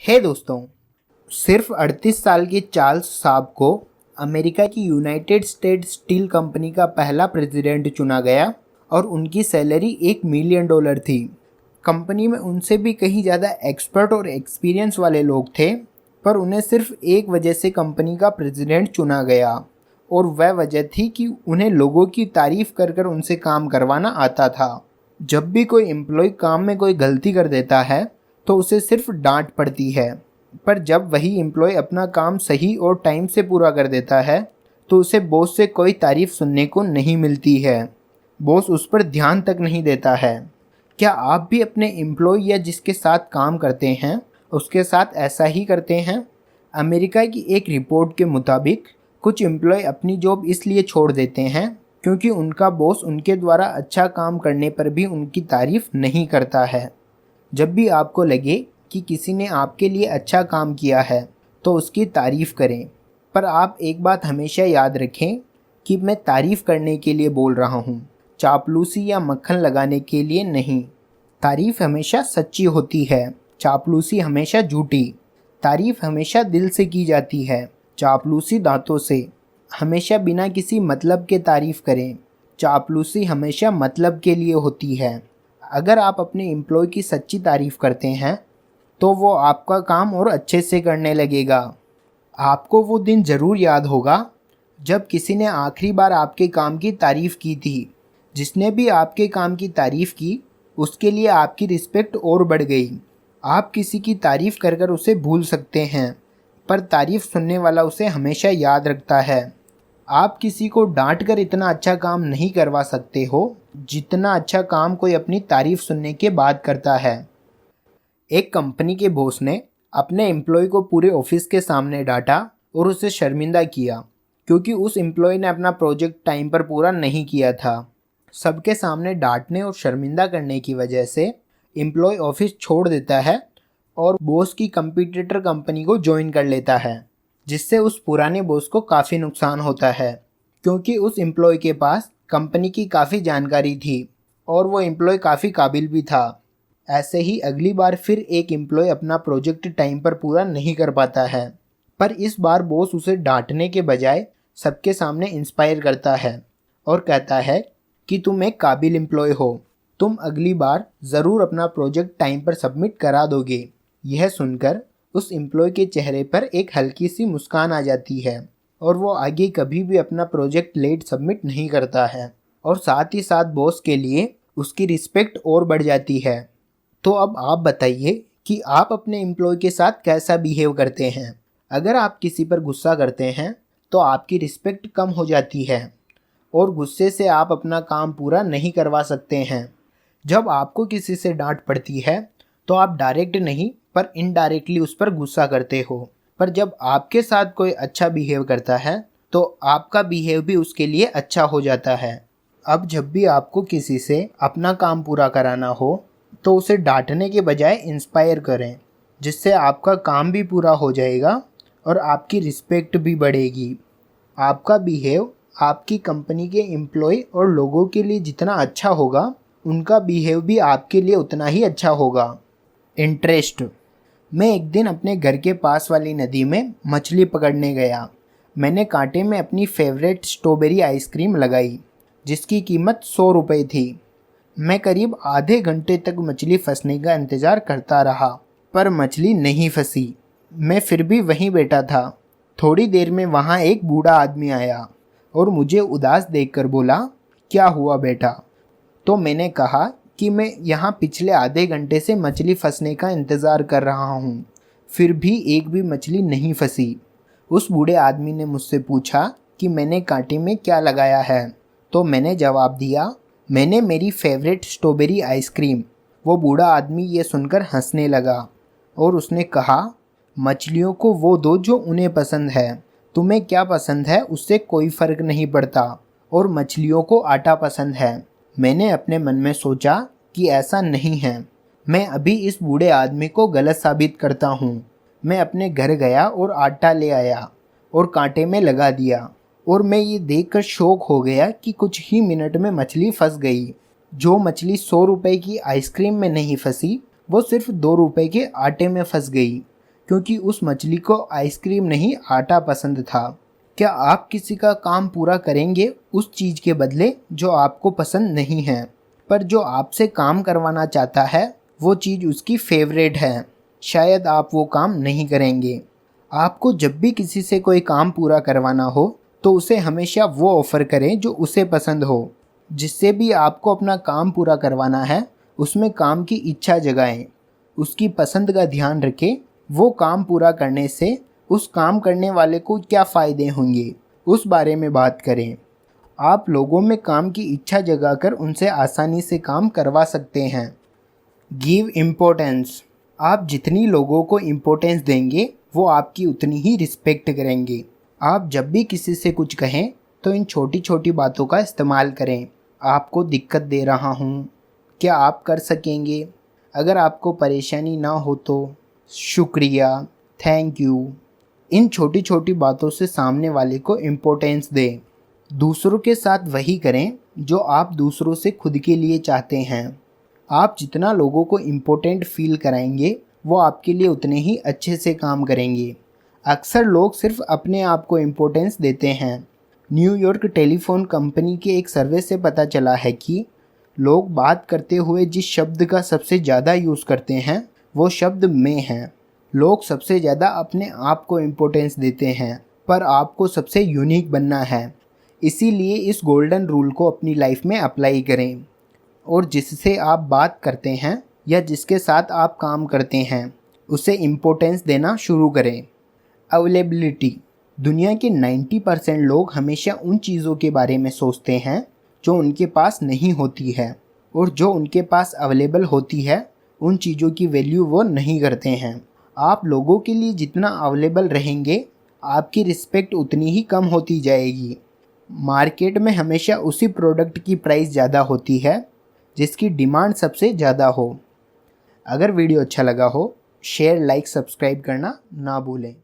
हे दोस्तों, सिर्फ 38 साल के चार्ल्स साहब को अमेरिका की यूनाइटेड स्टेट्स स्टील कंपनी का पहला प्रेसिडेंट चुना गया और उनकी सैलरी $1 मिलियन थी। कंपनी में उनसे भी कहीं ज़्यादा एक्सपर्ट और एक्सपीरियंस वाले लोग थे, पर उन्हें सिर्फ एक वजह से कंपनी का प्रेसिडेंट चुना गया और वह वजह थी कि उन्हें लोगों की तारीफ कर कर उनसे काम करवाना आता था। जब भी कोई एम्प्लॉय काम में कोई गलती कर देता है तो उसे सिर्फ डांट पड़ती है, पर जब वही एम्प्लॉय अपना काम सही और टाइम से पूरा कर देता है तो उसे बॉस से कोई तारीफ सुनने को नहीं मिलती है। बॉस उस पर ध्यान तक नहीं देता है। क्या आप भी अपने एम्प्लॉय या जिसके साथ काम करते हैं उसके साथ ऐसा ही करते हैं? अमेरिका की एक रिपोर्ट के मुताबिक कुछ एम्प्लॉय अपनी जॉब इसलिए छोड़ देते हैं क्योंकि उनका बॉस उनके द्वारा अच्छा काम करने पर भी उनकी तारीफ नहीं करता है। जब भी आपको लगे कि किसी ने आपके लिए अच्छा काम किया है तो उसकी तारीफ़ करें, पर आप एक बात हमेशा याद रखें कि मैं तारीफ़ करने के लिए बोल रहा हूँ, चापलूसी या मक्खन लगाने के लिए नहीं। तारीफ़ हमेशा सच्ची होती है, चापलूसी हमेशा झूठी। तारीफ़ हमेशा दिल से की जाती है, चापलूसी दांतों से। हमेशा बिना किसी मतलब के तारीफ़ करें, चापलूसी हमेशा मतलब के लिए होती है। अगर आप अपने एम्प्लॉय की सच्ची तारीफ़ करते हैं तो वो आपका काम और अच्छे से करने लगेगा। आपको वो दिन ज़रूर याद होगा जब किसी ने आखिरी बार आपके काम की तारीफ़ की थी। जिसने भी आपके काम की तारीफ़ की उसके लिए आपकी रिस्पेक्ट और बढ़ गई। आप किसी की तारीफ़ कर कर उसे भूल सकते हैं, पर तारीफ़ सुनने वाला उसे हमेशा याद रखता है। आप किसी को डांट कर इतना अच्छा काम नहीं करवा सकते हो जितना अच्छा काम कोई अपनी तारीफ़ सुनने के बाद करता है। एक कंपनी के बॉस ने अपने एम्प्लॉय को पूरे ऑफिस के सामने डांटा और उसे शर्मिंदा किया क्योंकि उस एम्प्लॉय ने अपना प्रोजेक्ट टाइम पर पूरा नहीं किया था। सबके सामने डांटने और शर्मिंदा करने की वजह से एम्प्लॉय ऑफिस छोड़ देता है और बॉस की कंपटीटर कंपनी को ज्वाइन कर लेता है, जिससे उस पुराने बॉस को काफ़ी नुकसान होता है क्योंकि उस एम्प्लॉय के पास कंपनी की काफ़ी जानकारी थी और वो एम्प्लॉय काफ़ी काबिल भी था। ऐसे ही अगली बार फिर एक एम्प्लॉय अपना प्रोजेक्ट टाइम पर पूरा नहीं कर पाता है, पर इस बार बॉस उसे डांटने के बजाय सबके सामने इंस्पायर करता है और कहता है कि तुम एक काबिल एम्प्लॉय हो, तुम अगली बार ज़रूर अपना प्रोजेक्ट टाइम पर सबमिट करा दोगे। यह सुनकर उस एम्प्लॉय के चेहरे पर एक हल्की सी मुस्कान आ जाती है और वो आगे कभी भी अपना प्रोजेक्ट लेट सबमिट नहीं करता है और साथ ही साथ बॉस के लिए उसकी रिस्पेक्ट और बढ़ जाती है। तो अब आप बताइए कि आप अपने एम्प्लॉय के साथ कैसा बिहेव करते हैं? अगर आप किसी पर गुस्सा करते हैं तो आपकी रिस्पेक्ट कम हो जाती है और गुस्से से आप अपना काम पूरा नहीं करवा सकते हैं। जब आपको किसी से डांट पड़ती है तो आप डायरेक्ट नहीं पर इनडायरेक्टली उस पर गुस्सा करते हो, पर जब आपके साथ कोई अच्छा बिहेव करता है तो आपका बिहेव भी उसके लिए अच्छा हो जाता है। अब जब भी आपको किसी से अपना काम पूरा कराना हो तो उसे डांटने के बजाय इंस्पायर करें, जिससे आपका काम भी पूरा हो जाएगा और आपकी रिस्पेक्ट भी बढ़ेगी। आपका बिहेव आपकी कंपनी के एम्प्लॉय और लोगों के लिए जितना अच्छा होगा उनका बिहेव भी आपके लिए उतना ही अच्छा होगा। इंटरेस्ट। मैं एक दिन अपने घर के पास वाली नदी में मछली पकड़ने गया। मैंने कांटे में अपनी फेवरेट स्ट्रॉबेरी आइसक्रीम लगाई जिसकी कीमत ₹100 थी। मैं करीब आधे घंटे तक मछली फंसने का इंतज़ार करता रहा, पर मछली नहीं फंसी। मैं फिर भी वहीं बैठा था। थोड़ी देर में वहाँ एक बूढ़ा आदमी आया और मुझे उदास देखकर बोला, क्या हुआ बेटा? तो मैंने कहा कि मैं यहाँ पिछले आधे घंटे से मछली फंसने का इंतज़ार कर रहा हूँ, फिर भी एक भी मछली नहीं फंसी। उस बूढ़े आदमी ने मुझसे पूछा कि मैंने कांटे में क्या लगाया है, तो मैंने जवाब दिया, मैंने मेरी फेवरेट स्ट्रॉबेरी आइसक्रीम। वो बूढ़ा आदमी ये सुनकर हंसने लगा और उसने कहा, मछलियों को वो दो जो उन्हें पसंद है, तुम्हें क्या पसंद है उससे कोई फ़र्क नहीं पड़ता, और मछलियों को आटा पसंद है। मैंने अपने मन में सोचा कि ऐसा नहीं है, मैं अभी इस बूढ़े आदमी को गलत साबित करता हूँ। मैं अपने घर गया और आटा ले आया और कांटे में लगा दिया और मैं ये देखकर शॉक हो गया कि कुछ ही मिनट में मछली फंस गई। जो मछली ₹100 की आइसक्रीम में नहीं फंसी वो सिर्फ ₹2 के आटे में फंस गई। क्योंकि उस मछली को आइसक्रीम नहीं आटा पसंद था। क्या आप किसी का काम पूरा करेंगे उस चीज़ के बदले जो आपको पसंद नहीं है, पर जो आपसे काम करवाना चाहता है वो चीज़ उसकी फेवरेट है? शायद आप वो काम नहीं करेंगे। आपको जब भी किसी से कोई काम पूरा करवाना हो तो उसे हमेशा वो ऑफ़र करें जो उसे पसंद हो। जिससे भी आपको अपना काम पूरा करवाना है उसमें काम की इच्छा जगाएं, उसकी पसंद का ध्यान रखें। वो काम पूरा करने से उस काम करने वाले को क्या फ़ायदे होंगे उस बारे में बात करें। आप लोगों में काम की इच्छा जगाकर उनसे आसानी से काम करवा सकते हैं। Give importance. आप जितनी लोगों को इम्पोर्टेंस देंगे वो आपकी उतनी ही रिस्पेक्ट करेंगे। आप जब भी किसी से कुछ कहें तो इन छोटी छोटी बातों का इस्तेमाल करें। आपको दिक्कत दे रहा हूँ, क्या आप कर सकेंगे? अगर आपको परेशानी ना हो तो शुक्रिया, थैंक यू। इन छोटी छोटी बातों से सामने वाले को इम्पोर्टेंस दें। दूसरों के साथ वही करें जो आप दूसरों से खुद के लिए चाहते हैं। आप जितना लोगों को इम्पोर्टेंट फील कराएंगे वो आपके लिए उतने ही अच्छे से काम करेंगे। अक्सर लोग सिर्फ अपने आप को इम्पोर्टेंस देते हैं। न्यूयॉर्क टेलीफोन कंपनी के एक सर्वे से पता चला है कि लोग बात करते हुए जिस शब्द का सबसे ज़्यादा यूज़ करते हैं वो शब्द मैं है। लोग सबसे ज़्यादा अपने आप को इम्पोर्टेंस देते हैं, पर आपको सबसे यूनिक बनना है। इसीलिए इस गोल्डन रूल को अपनी लाइफ में अप्लाई करें और जिससे आप बात करते हैं या जिसके साथ आप काम करते हैं उसे इम्पोर्टेंस देना शुरू करें। अवेलेबिलिटी। दुनिया के 90% लोग हमेशा उन चीज़ों के बारे में सोचते हैं जो उनके पास नहीं होती है, और जो उनके पास अवेलेबल होती है उन चीज़ों की वैल्यू वो नहीं करते हैं। आप लोगों के लिए जितना अवेलेबल रहेंगे आपकी रिस्पेक्ट उतनी ही कम होती जाएगी। मार्केट में हमेशा उसी प्रोडक्ट की प्राइस ज़्यादा होती है जिसकी डिमांड सबसे ज़्यादा हो। अगर वीडियो अच्छा लगा हो शेयर, लाइक, सब्सक्राइब करना ना भूलें।